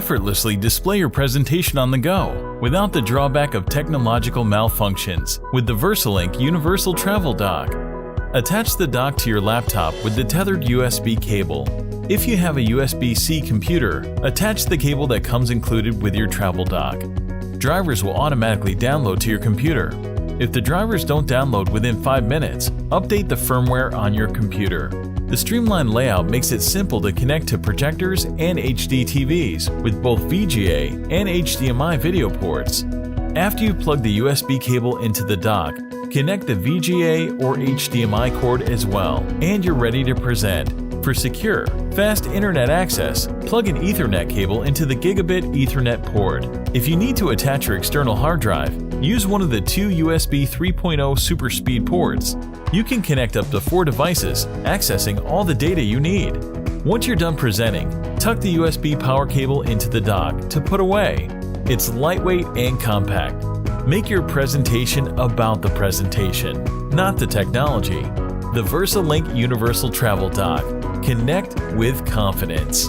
effortlessly display your presentation on the go without the drawback of technological malfunctions with the VersaLink Universal Travel Dock. Attach the dock to your laptop with the tethered USB cable. If you have a USB-C computer, attach the cable that comes included with your travel dock. Drivers will automatically download to your computer. If the drivers don't download within 5 minutes, update the firmware on your computer. The streamlined layout makes it simple to connect to projectors and HD TVs with both VGA and HDMI video ports. After you plug the USB cable into the dock, connect the VGA or HDMI cord as well, and you're ready to present. For secure, fast internet access, plug an Ethernet cable into the Gigabit Ethernet port. If you need to attach your external hard drive, use one of the 2 USB 3.0 super speed ports. You can connect up to 4 devices, accessing all the data you need. Once you're done presenting, tuck the USB power cable into the dock to put away. It's lightweight and compact. Make your presentation about the presentation, not the technology. The VersaLink Universal Travel Dock. Connect with confidence.